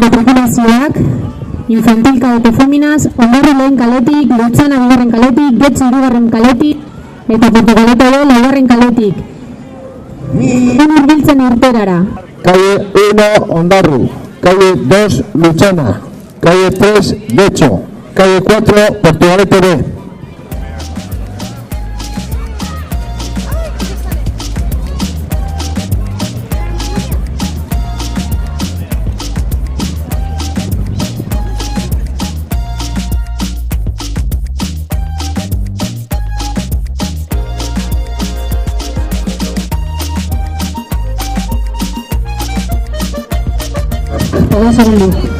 matrikulazioak, infantil kadete feminaz, Ondarru lehen kaletik, Lutzana bigarren kaletik, Getxo hirugarren kaletik, eta Portugalete ere laugarren kaletik. Hurbiltzen irterara. Calle 1 Ondarru, calle 2 Luchana, calle 3 Getxo, calle 4 Portugalete B. Un segundo.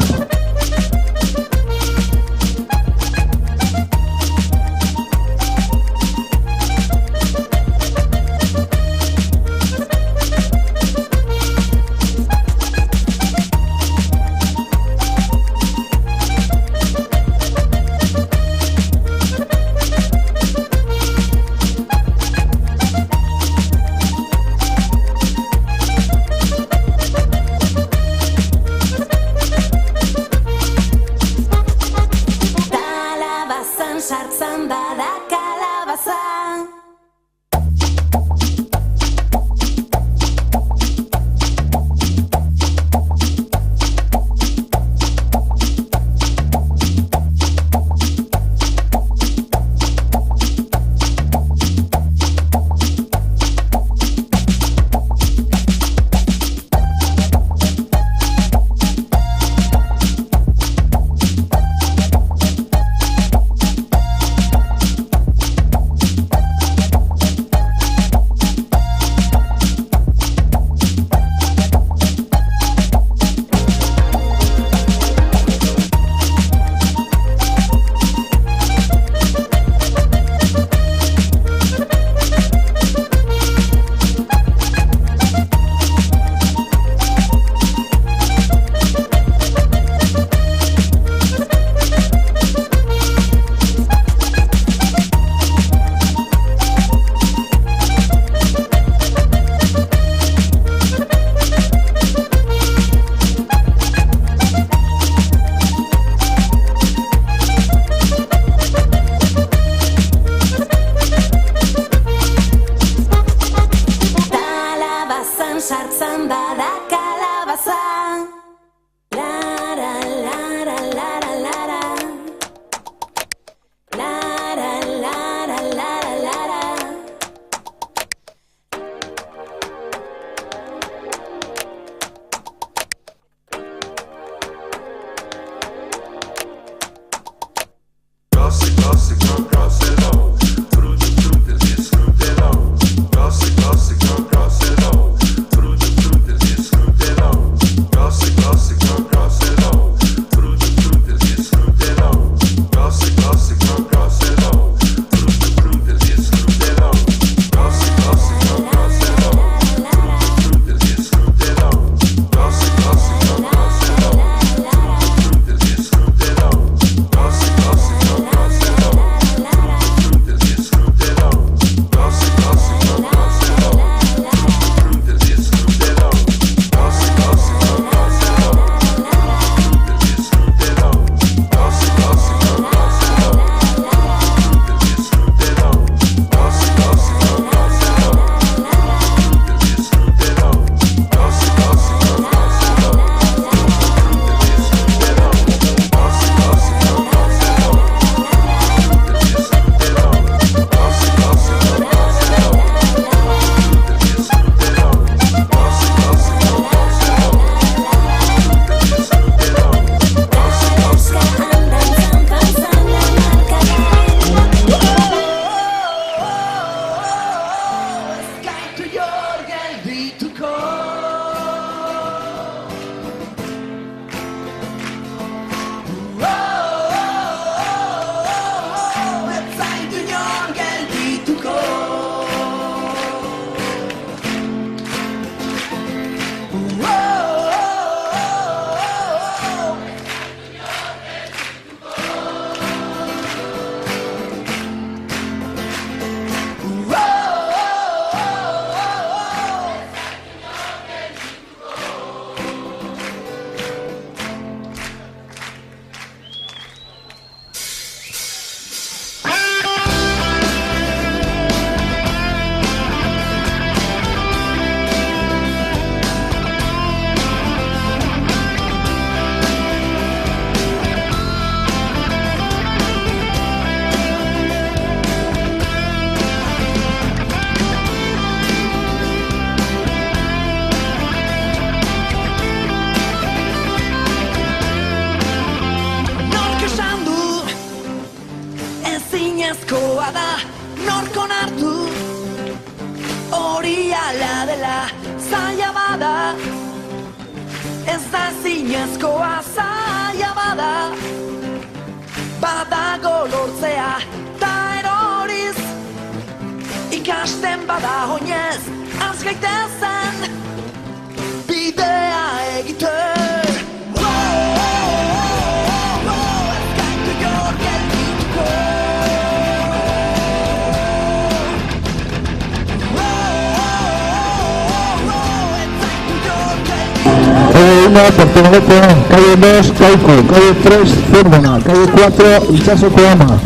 Zinezkoa da nork onartu hori ala dela zaila bada. Ez da zinezkoa zaila bada, badago lortzea ta eroriz. Ikasten bada oinez az gaitezen bidea egiten. Calle 1, Portugalete, calle 2, Caico, calle 3, Cérvena, calle 4, Itxaso Koama,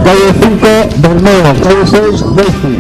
calle 5, Bermeo, calle 6, Delphi.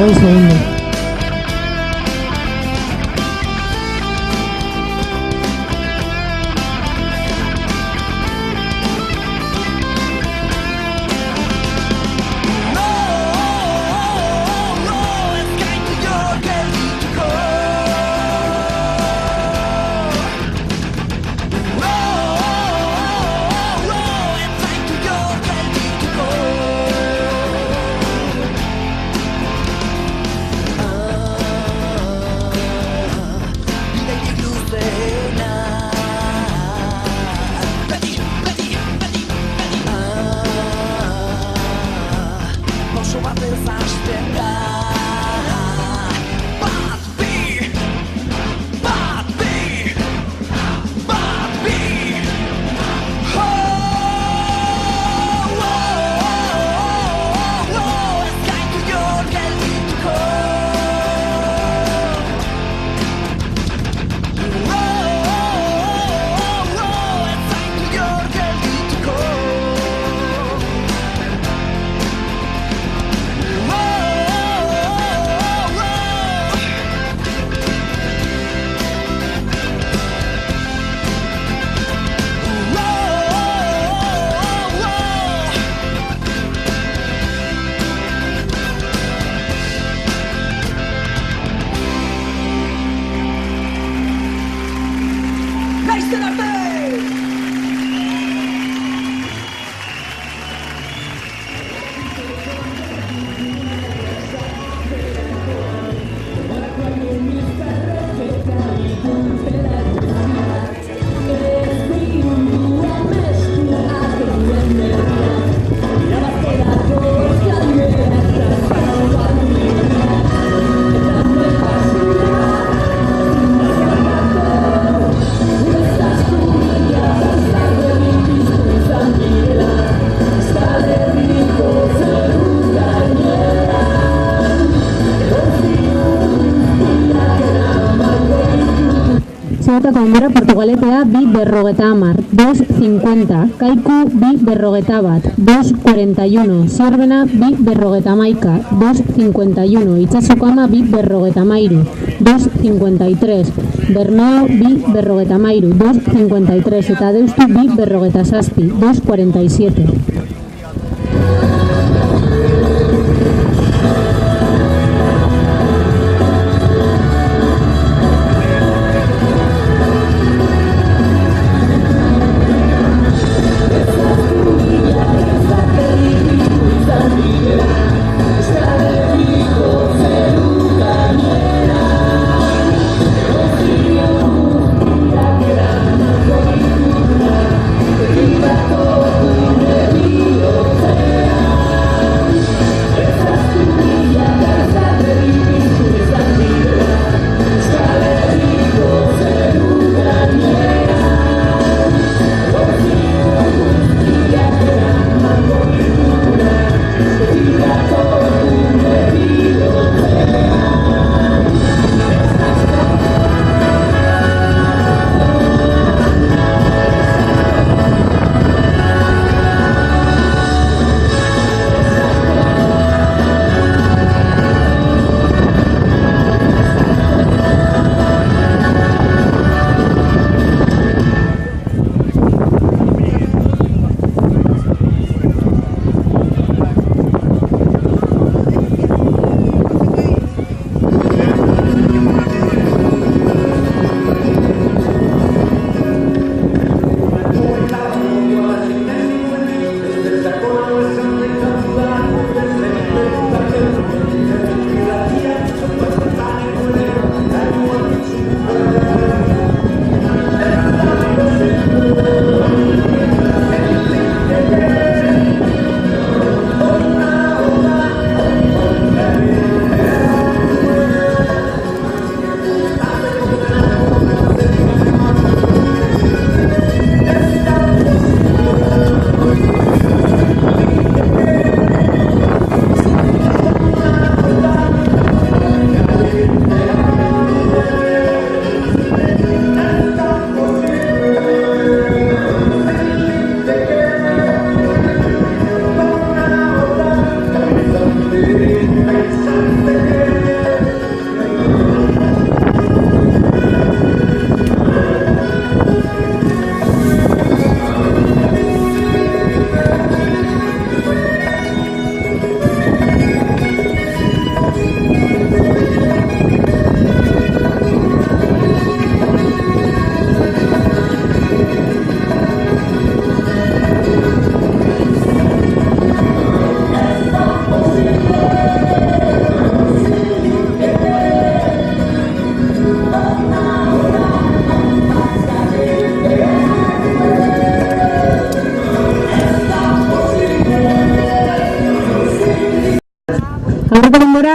Un segundo. Gainbera Portugaletea 2,50, 2,50, Kaiku 2,41, 2,41, Zierbena 2,11, 2,51, Itxaso Koama 2,13, 2,53, Bermeo 2,13, 2,53 eta Deustu 2,7, 2,47. Thank you.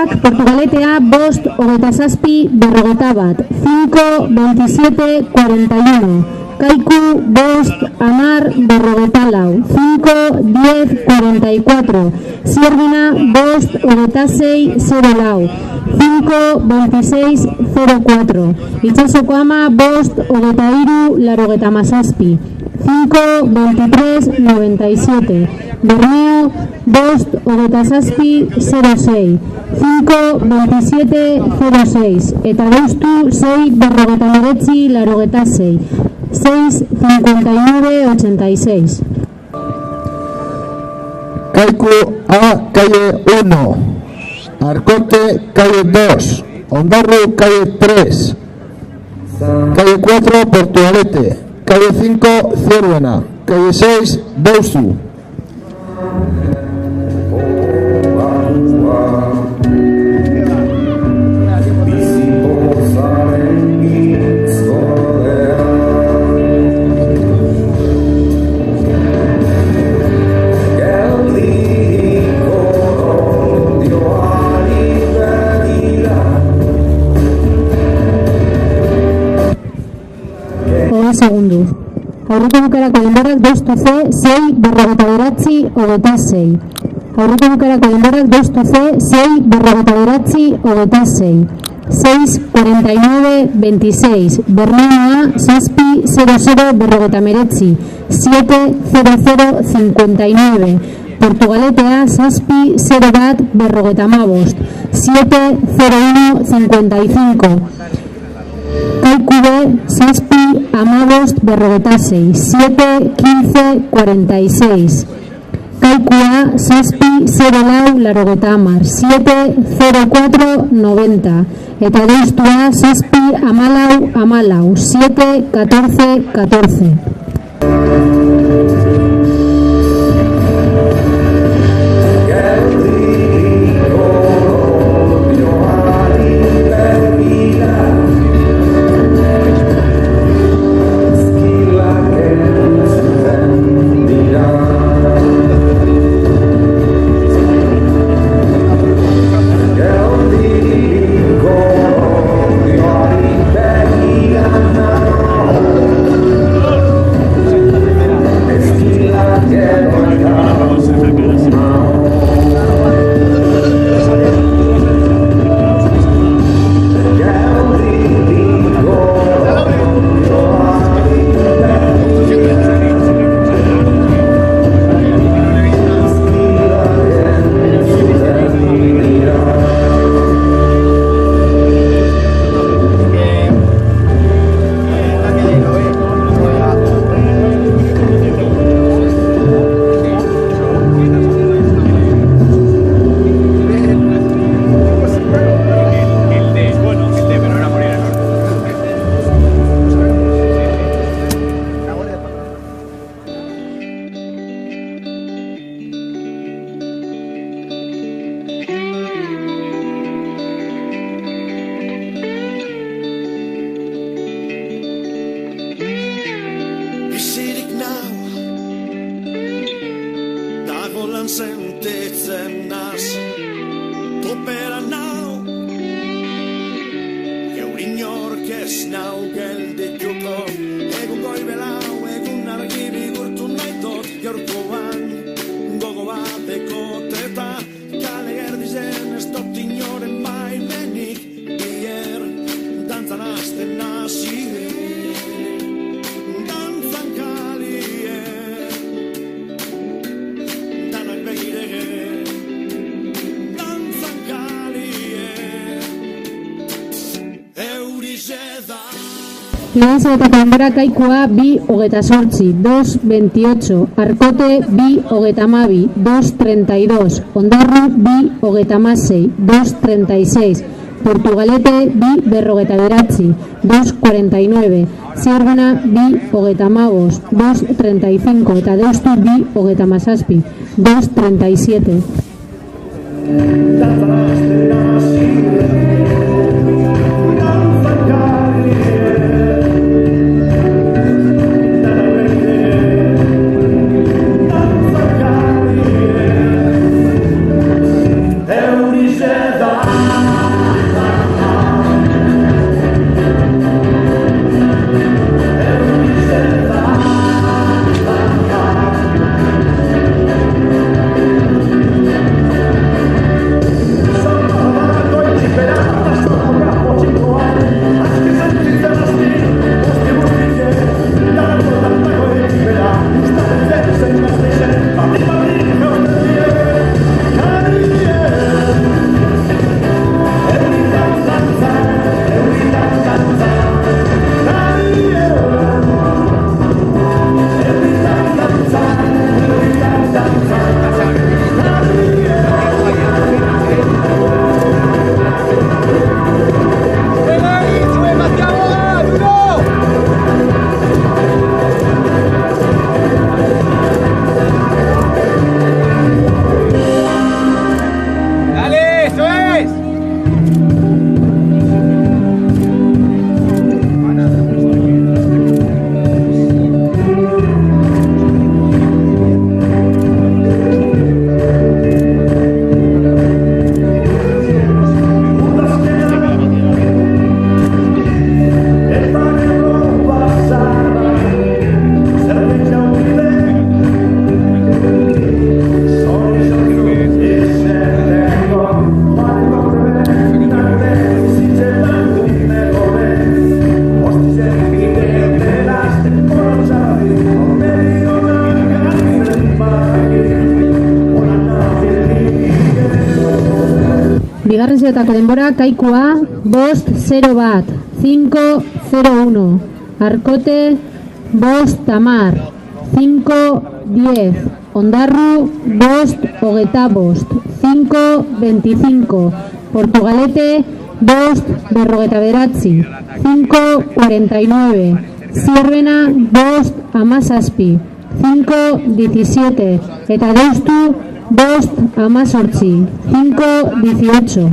Portugaleteak, Portugaletea, bost, hogeita zazpi, berrogeita bat. 5, 27, 41. Kaiku, bost, amar, berrogeita lau. 5, 10, 44. Zierbina, bost, hogeita zei, 0 lau. 5, 26, 04. Itsasoko ama, bost, hogeita iru, larogeita mazazpi. 5, 23, 97. Bermeo, bost, hogeita zazpi, 06. 5, 27, 06. Eta deustu, 6, berrogeita meretzi, larogeita zei. 6, 59, 86. Kaiku A, calle 1. Arcote, calle 2. Ondarru, calle 3. Calle 4, Portugalete. Calle 5, Zierbena. Calle 6, Deustu. Segundu. Aurreko bukarako denborak deustu ze, 6, berrogeita beratzi, hogeita zei. Aurreko bukarako denborak deustu ze, 6, berrogeita beratzi, hogeita zei. 6, 49, 26. Bermea, zazpi, 00, berrogeita meretzi. 7, 00, 59. Portugaletea, zazpi, 0 bat, berrogeita mabost. 7, 01, 55. Kaiku B, zazpi, amabost, berrogeita zei. 7, 15, 46. Kaiku A, zazpi, 0 lau, larogeita amar. 7, 04, 90. Eta deustu A, zazpi, amalau, amalau. 7, 14, 14. sentitzen naz topera nau eurin orkez nau geldituko egun goibelau egun argi bigurtu naitot gaurkoan gogo bateko teta kale gerdizen ez dut inoren baimenik bier dantzan azten nazi Lehen eta kanbora kaikua 2:28, 2:28, Arkote 2:12, 2:32, Ondarru 2:16, 2:36, Portugalete 2:49, 2:49, Zierbena 2:15, 2:35 eta Deustu 2:17, 2:37. Eurizeda reservatako denbora, Kaikua, 5-0-1, 5-0-1, Arkote, 5-10, 5-10, Ondarru, 5-25, 5-25, Portugalete, 5-49, 5-49, Zierbena, 5-17, 5-17, eta Deustu, 5-18, 5-18.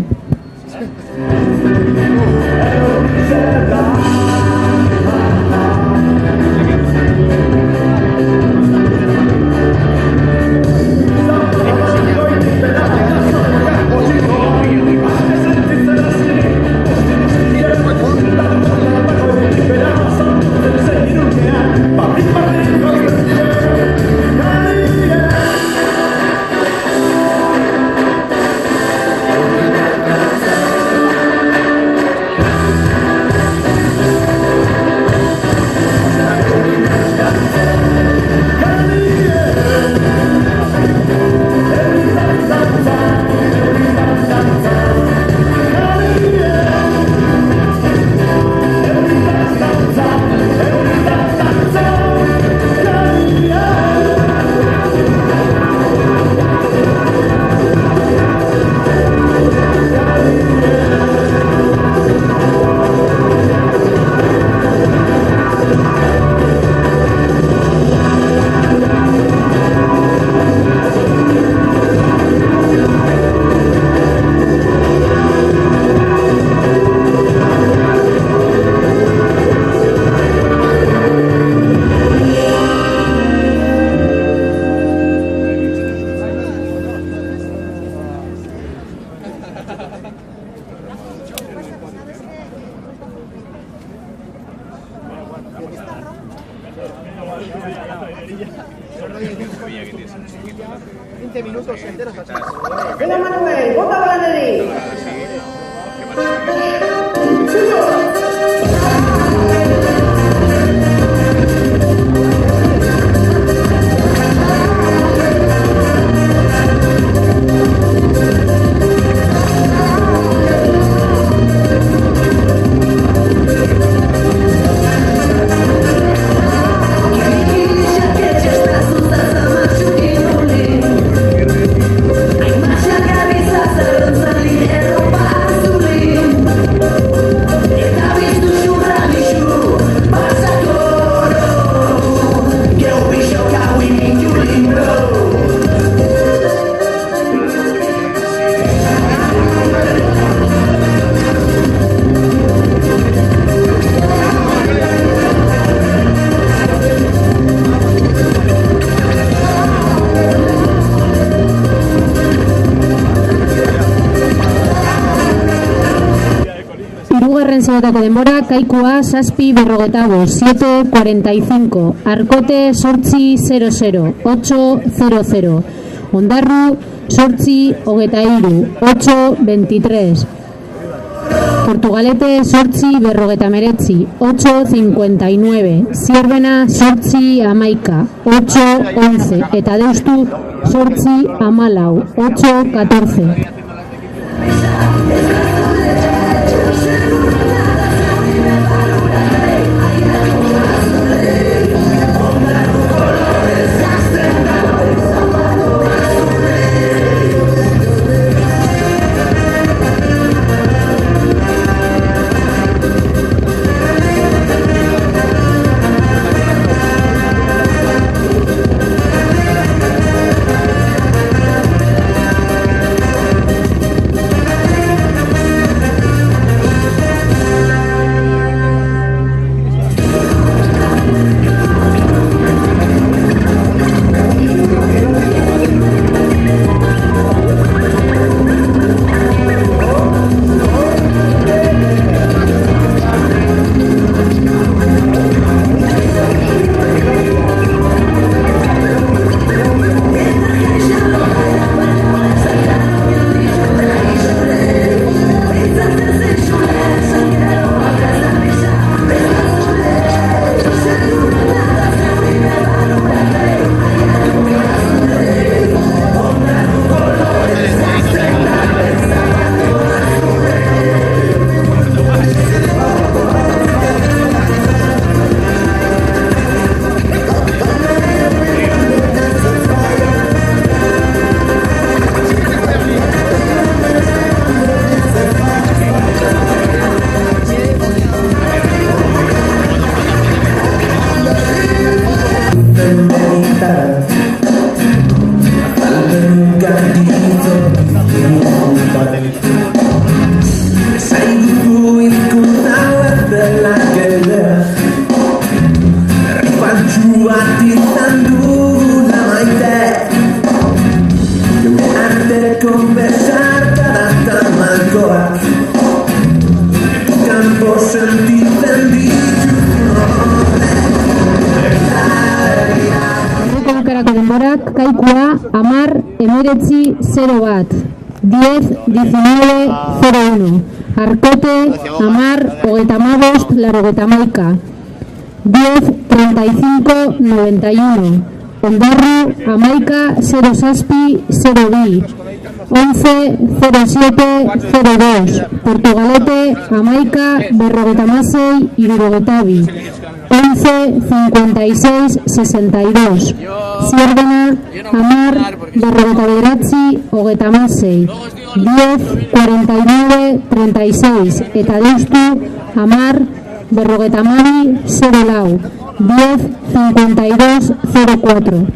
Venga Manuel, bota la batería. Reservatako denbora, Kaikua, 7:45, 7:45, Arkote, 8:00, 8:00, Ondarru, 8:23, 8:23, Portugalete, 8:59, 8:59, Zierbena, 8:11, 8:11, eta Deustu, 8:14, 8:14. Aurreko bukarako denborak, kaikua, 10-19-01. 10-19-01. Arkote, 10-35-91. 10-35-91. Ondarru, 11-07-02. 11-07-02. Portugalete, 11-56-72. 11-56-62. Zierdena, 10-49-36. 10-49-36. Eta Deustu, 10-52-04. 10-52-04.